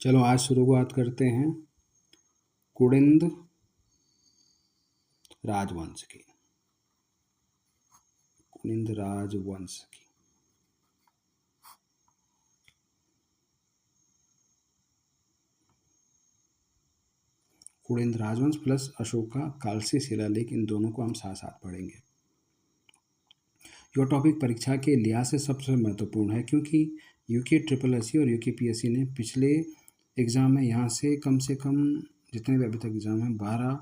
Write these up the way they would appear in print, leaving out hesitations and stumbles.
चलो आज शुरुआत करते हैं कुड़िंद राजवंश की। कुड़िंद राजवंश की कुड़िंद राजवंश प्लस अशोका कालसी शिलालेख, इन दोनों को हम साथ साथ पढ़ेंगे। यह टॉपिक परीक्षा के लिहाज से सबसे महत्वपूर्ण है क्योंकि यूके ट्रिपल एस सी और यूके पीएससी ने पिछले एग्ज़ाम में यहाँ से कम जितने भी अभी तक एग्ज़ाम हैं 12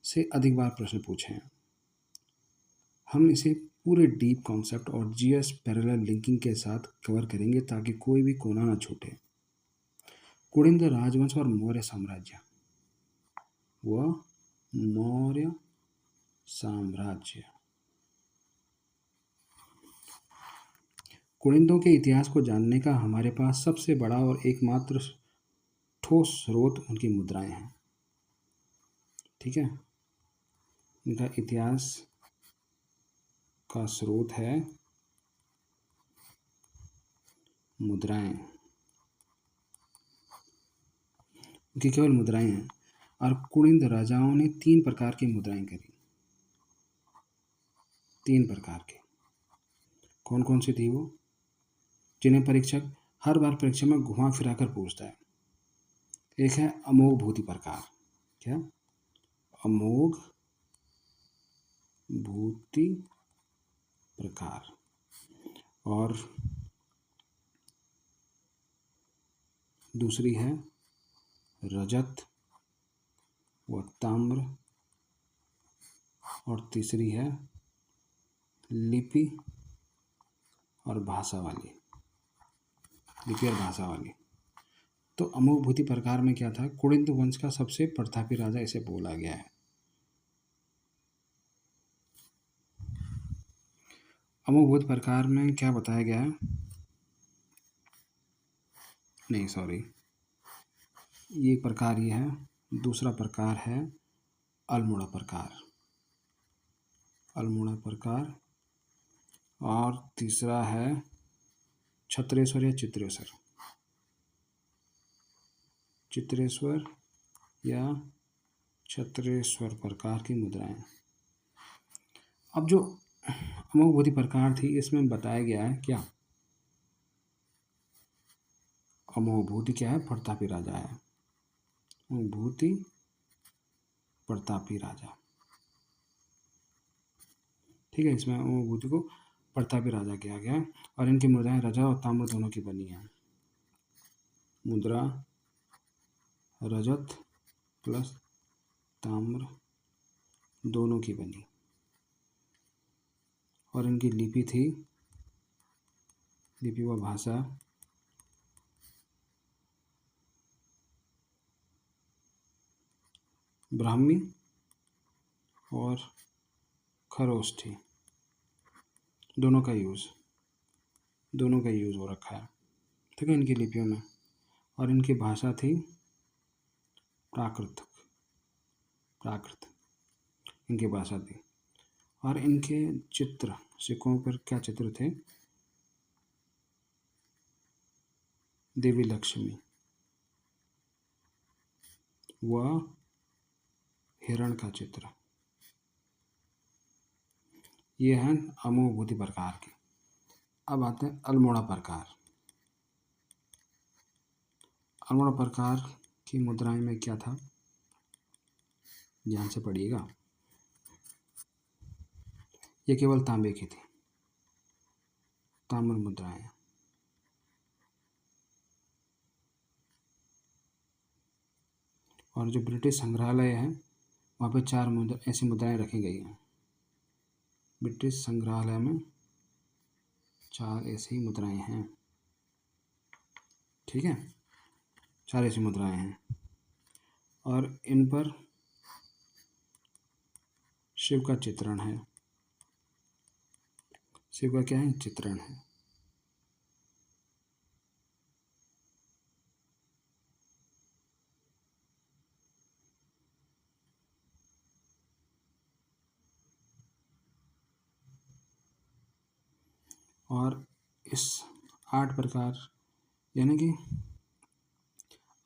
से अधिक बार प्रश्न पूछे हैं। हम इसे पूरे डीप कॉन्सेप्ट और जीएस पैरेलल लिंकिंग के साथ कवर करेंगे ताकि कोई भी कोना ना छूटे। कुड़िंद राजवंश और मौर्य साम्राज्य व मौर्य साम्राज्य। कुड़िंदों के इतिहास को जानने का हमारे पास सबसे बड़ा और एकमात्र ठोस स्रोत उनकी मुद्राएं हैं। ठीक है, इनका इतिहास का स्रोत है मुद्राएं, उनकी केवल मुद्राएं हैं। और कुड़िंद राजाओं ने 3 प्रकार की मुद्राएं करी। 3 प्रकार के कौन कौन सी थी वो, जिन्हें परीक्षक हर बार परीक्षा में घुमा फिरा कर पूछता है। एक है अमोघ भूति प्रकार। क्या? अमोघ भूति प्रकार। और दूसरी है रजत व ताम्र। और तीसरी है लिपि और भाषा वाली। लिपि और भाषा वाली। तो अमोघ भूति प्रकार में क्या था, कुड़िंद वंश का सबसे प्रतापी राजा इसे बोला गया है। अमोघ भूति प्रकार में क्या बताया गया है, नहीं सॉरी, ये प्रकार ये है। दूसरा प्रकार है अल्मोड़ा प्रकार। अल्मोड़ा प्रकार। और तीसरा है छत्रेश्वर या चित्रेश्वर। चित्रेश्वर या छत्रेश्वर प्रकार की मुद्राएं। अब जो अमोघ भूति प्रकार थी इसमें बताया गया है क्या, अमोघ भूति क्या है, प्रतापी राजा है। अमोघ भूति प्रतापी राजा। ठीक है, इसमें अमोघ भूति को प्रतापी राजा किया गया है। और इनकी मुद्राएं रजा और ताम्र दोनों की बनी है। मुद्रा रजत प्लस ताम्र दोनों की बनी। और इनकी लिपि थी, लिपि व भाषा ब्राह्मी और खरोष्ठी। दोनों का यूज़ हो रखा है। ठीक है, इनकी लिपियों में। और इनकी भाषा थी प्राकृत। इनकी भाषा थी। और इनके चित्र, सिक्कों पर क्या चित्र थे, देवी लक्ष्मी व हिरण का चित्र। ये हैं अमोघ भूति प्रकार के। अब आते हैं अल्मोड़ा प्रकार। अल्मोड़ा प्रकार की मुद्राएं में क्या था, ध्यान से पढ़िएगा। ये केवल तांबे की थी, ताम्र मुद्राएं। और जो ब्रिटिश संग्रहालय है वहाँ पे 4 ऐसी मुद्राएं रखी गई हैं। ब्रिटिश संग्रहालय में 4 ऐसी मुद्राएं हैं। ठीक है, 4 ऐसी मुद्राएं हैं। और इन पर शिव का चित्रण है। शिव का क्या है, चित्रण है। और इस 8 प्रकार यानी कि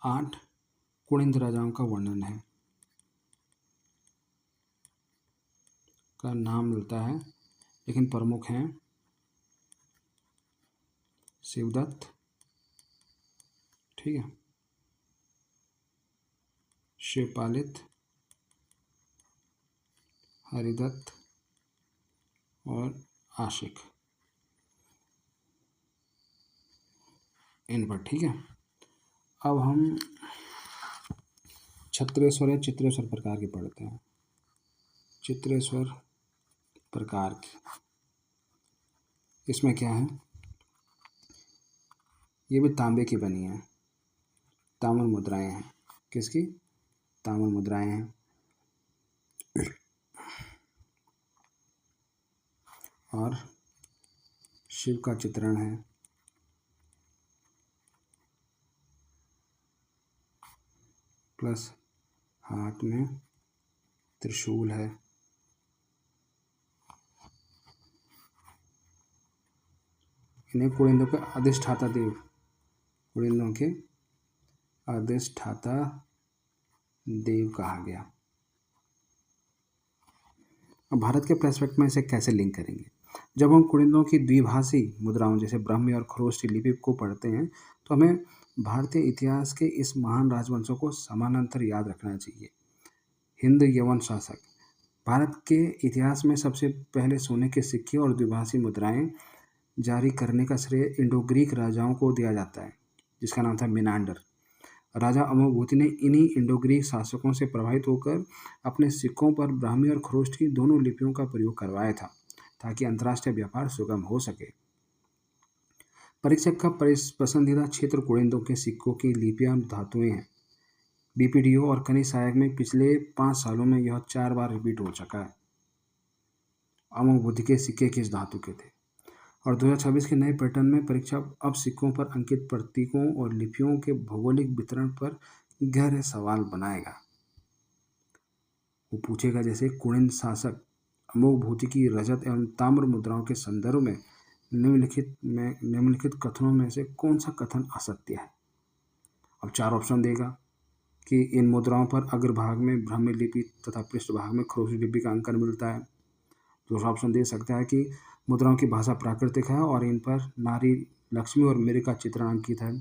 8 कुनिंद राजाओं का वर्णन है, का नाम मिलता है, लेकिन प्रमुख हैं शिवदत्त, ठीक है, शिवपालित, हरिदत्त और आशिक, इन पर, ठीक है। अब हम छत्रेश्वर या चित्रेश्वर प्रकार के पढ़ते हैं। चित्रेश्वर प्रकार की, इसमें क्या है, ये भी तांबे की बनी है, ताम्र मुद्राएं हैं, किसकी, ताम्र मुद्राएं हैं, और शिव का चित्रण है, प्लस हाथ में त्रिशूल है, इन्हें कुड़िंदों के अधिष्ठाता देव, कुड़िंदों के अधिष्ठाता देव कहा गया। अब भारत के पर्सपेक्ट में इसे कैसे लिंक करेंगे। जब हम कुड़िंदों की द्विभाषी मुद्राओं जैसे ब्राह्मी और खरोष्टी लिपि को पढ़ते हैं तो हमें भारतीय इतिहास के इस महान राजवंशों को समानांतर याद रखना चाहिए। हिंद यवन शासक, भारत के इतिहास में सबसे पहले सोने के सिक्के और द्विभाषी मुद्राएं जारी करने का श्रेय इंडो ग्रीक राजाओं को दिया जाता है, जिसका नाम था मिनांडर। राजा अमोभूति ने इन्हीं इंडो ग्रीक शासकों से प्रभावित होकर अपने सिक्कों पर ब्राह्मी और खरोष्टी दोनों लिपियों का प्रयोग करवाया था, ताकि अंतर्राष्ट्रीय व्यापार सुगम हो सके। परीक्षक का पसंदीदा क्षेत्र कुड़िंदों के सिक्कों की लिपियां धातुएं हैं। बीपीडीओ और खनिज सहायक में पिछले 5 सालों में यह 4 बार रिपीट हो चुका है। अमोभूति के सिक्के किस धातु के थे, और 2026 के नए पैटर्न में परीक्षा अब सिक्कों पर अंकित प्रतीकों और लिपियों के भौगोलिक वितरण पर गहरे सवाल बनाएगा। वो पूछेगा जैसे कुड़िंद शासक अमोघभूति की रजत एवं ताम्र मुद्राओं के संदर्भ में निम्नलिखित कथनों में से कौन सा कथन असत्य है। अब 4 ऑप्शन देगा कि इन मुद्राओं पर अग्रभाग में ब्राह्मी लिपि तथा पृष्ठभाग में खरोष्टी लिपि का अंकन मिलता है। दूसरा ऑप्शन दे सकता है कि मुद्राओं की भाषा प्राकृतिक है और इन पर नारी, लक्ष्मी और मेरे का चित्रण अंकित है।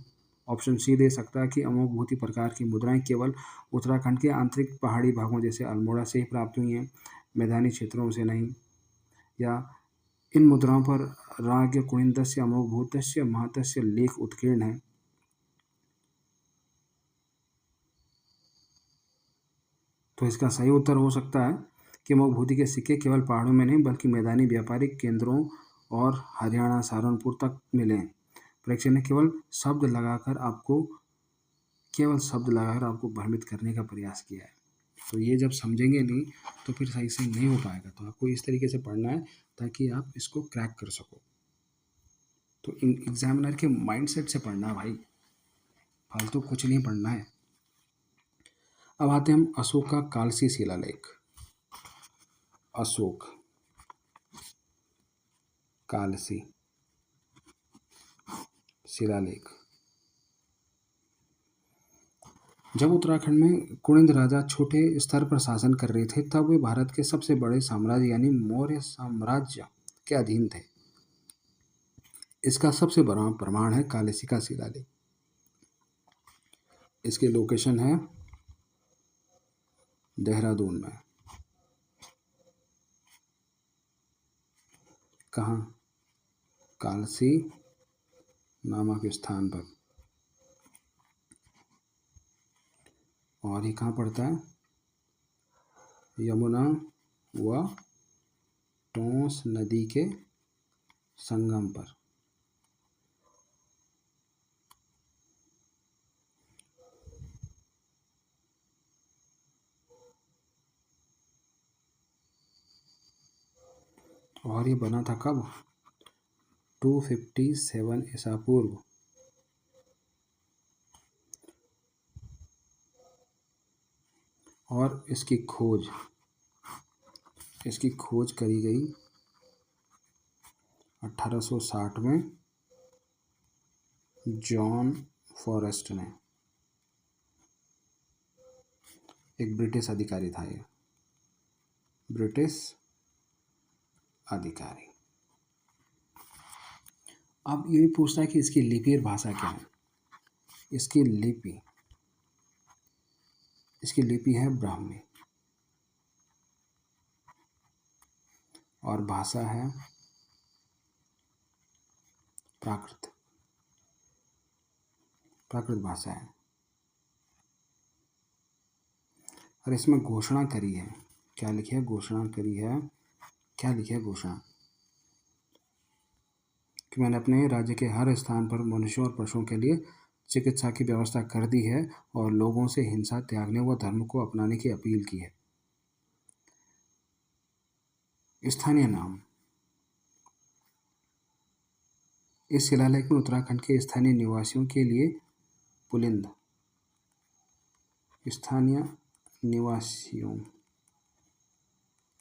ऑप्शन सी दे सकता है कि अमोघभूति प्रकार की मुद्राएं केवल उत्तराखंड के आंतरिक पहाड़ी भागों जैसे अल्मोड़ा से ही प्राप्त हुई हैं, मैदानी क्षेत्रों से नहीं। या इन मुद्राओं पर राज्ञ कुणिन्दस्य अमोघभूतस्य महतस्य लेख उत्कीर्ण है। तो इसका सही उत्तर हो सकता है कि अमोघभूति के सिक्के केवल पहाड़ों में नहीं बल्कि मैदानी व्यापारिक केंद्रों और हरियाणा, सहारनपुर तक मिले। परीक्षक ने केवल शब्द लगाकर आपको भ्रमित करने का प्रयास किया है। तो ये जब समझेंगे नहीं तो फिर सही से नहीं हो पाएगा। तो आपको इस तरीके से पढ़ना है ताकि आप इसको क्रैक कर सको। तो एग्जामिनर के माइंडसेट से पढ़ना है भाई, फालतू कुछ नहीं पढ़ना है। अब आते हैं हम अशोक का कालसी शिलालेख। अशोक कालसी शिलालेख। जब उत्तराखंड में कुणिंद राजा छोटे स्तर पर शासन कर रहे थे तब वे भारत के सबसे बड़े साम्राज्य यानी मौर्य साम्राज्य के अधीन थे। इसका सबसे बड़ा प्रमाण है कालसी का शिलालेख। इसकी लोकेशन है देहरादून में। कहाँ? कालसी नामक स्थान पर। और ये कहाँ पड़ता है? यमुना व टोंस नदी के संगम पर। और ये बना था कब? 257 ईसा पूर्व। और इसकी खोज करी गई 1860 में जॉन फॉरेस्ट ने। एक ब्रिटिश अधिकारी था ये, ब्रिटिश अधिकारी। अब ये भी पूछता है कि इसकी लिपि और भाषा क्या है। इसकी लिपि है ब्राह्मी और भाषा है प्राकृत भाषा है। और इसमें घोषणा करी है, क्या लिखी है? घोषणा करी है। क्या लिखी है घोषणा? कि मैंने अपने राज्य के हर स्थान पर मनुष्यों और पशुओं के लिए चिकित्सा की व्यवस्था कर दी है और लोगों से हिंसा त्यागने व धर्म को अपनाने की अपील की है। स्थानीय नाम। इस शिलालेख में उत्तराखंड के स्थानीय निवासियों के लिए पुलिंद, स्थानीय निवासियों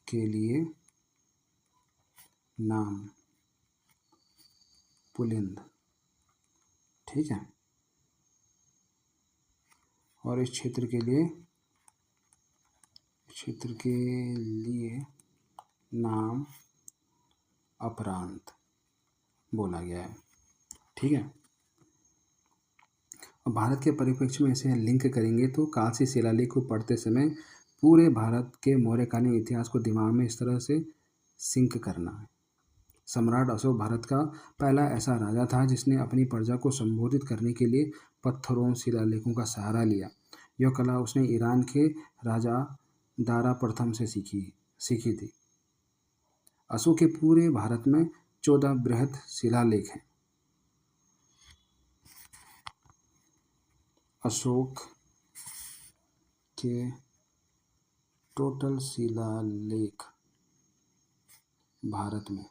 के लिए नाम पुलिंद, ठीक है। और इस क्षेत्र के लिए नाम अपरांत बोला गया है, ठीक है। अब भारत के परिप्रेक्ष्य में इसे लिंक करेंगे तो कालसी शिलालेख को पढ़ते समय पूरे भारत के मौर्यकालीन इतिहास को दिमाग में इस तरह से सिंक करना है। सम्राट अशोक भारत का पहला ऐसा राजा था जिसने अपनी प्रजा को संबोधित करने के लिए पत्थरों शिलालेखों का सहारा लिया। यह कला उसने ईरान के राजा दारा प्रथम से सीखी थी। अशोक के पूरे भारत में 14 बृहद शिलालेख हैं। अशोक के टोटल शिलालेख भारत में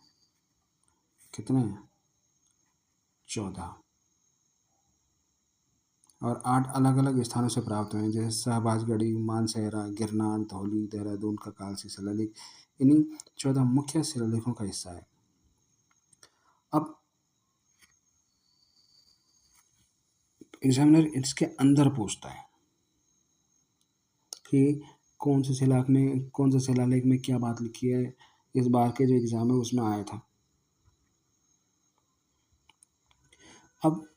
कितने हैं? 14। और 8 अलग अलग स्थानों से प्राप्त हुए हैं, जैसे शहबाजगढ़ी, मानसेहरा, गिरनार, धौली, देहरादून का कालसी शिलालेख इन्हीं 14 मुख्य शिलालेखों का हिस्सा है। अब एग्जामिनर इसके अंदर पूछता है कि कौन से शिलालेख में क्या बात लिखी है। इस बार के जो एग्जाम है उसमें आया था। अब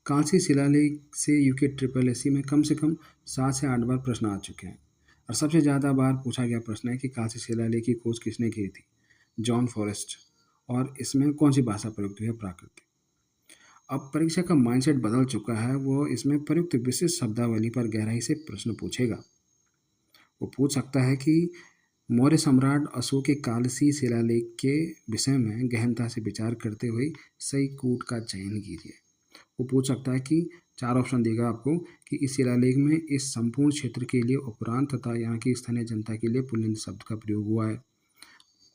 कालसी शिलालेख से यूके SSSC में कम से कम 7 से 8 बार प्रश्न आ चुके हैं और सबसे ज़्यादा बार पूछा गया प्रश्न है कि कालसी शिलालेख की खोज किसने की थी? John forest. और इसमें कौन सी भाषा प्रयुक्त हुई है? प्राकृत। अब परीक्षा का माइंडसेट बदल चुका है, वो इसमें प्रयुक्त विशिष्ट शब्दावली पर गहराई से प्रश्न पूछेगा। वो पूछ सकता है कि मौर्य सम्राट अशोक के कालसी शिलालेख के विषय में गहनता से विचार करते हुए सही कूट का चयन कीजिए। वो पूछ सकता है कि 4 ऑप्शन देगा आपको कि इस शिलालेख में इस संपूर्ण क्षेत्र के लिए उपरांत तथा यहाँ की स्थानीय जनता के लिए पुल्लिंग शब्द का प्रयोग हुआ है।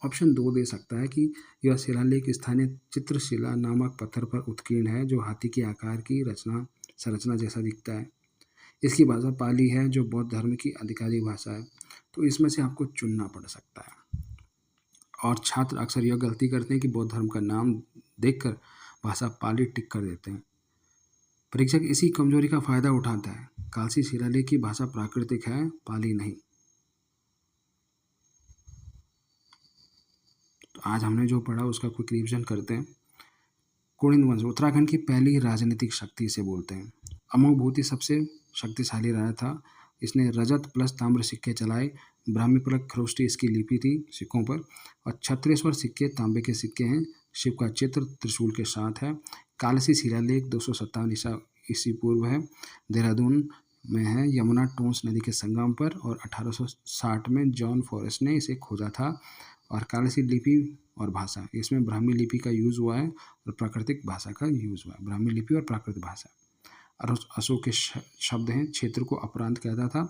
ऑप्शन 2 दे सकता है कि यह शिलालेख स्थानीय चित्रशिला नामक पत्थर पर उत्कीर्ण है जो हाथी के आकार की संरचना जैसा दिखता है। इसकी भाषा पाली है जो बौद्ध धर्म की आधिकारिक भाषा है। तो इसमें से आपको चुनना पड़ सकता है। और छात्र अक्सर यह गलती करते हैं कि बौद्ध धर्म का नाम देखकर भाषा पाली टिक कर देते हैं। परीक्षक इसी कमजोरी का फायदा उठाता है। कालसी शिलालेख की भाषा प्राकृतिक है, पाली नहीं। तो आज हमने जो पढ़ा उसका क्विक रिवीजन करते हैं। कुणिद वंश उत्तराखंड की पहली राजनीतिक शक्ति से बोलते हैं। अमोघभूति सबसे शक्तिशाली राजा था। इसने रजत प्लस ताम्र सिक्के चलाए। ब्राह्मी फलक खरोष्टी इसकी लिपि थी सिक्कों पर। और छत्तीसवर सिक्के तांबे के सिक्के हैं। शिव का चित्र त्रिशूल के साथ है। कालसी शिलालेख 257 ईस्वी पूर्व है। देहरादून में है, यमुना टोंस नदी के संगम पर। और 1860 में जॉन फॉरेस्ट ने इसे खोजा था। और कालसी लिपि और भाषा, इसमें ब्राह्मी लिपि का यूज़ हुआ है और प्राकृतिक भाषा का यूज़ हुआ है। ब्राह्मी लिपि और प्राकृतिक भाषा। और अशोक के शब्द हैं। क्षेत्र को अपरांत कहता था।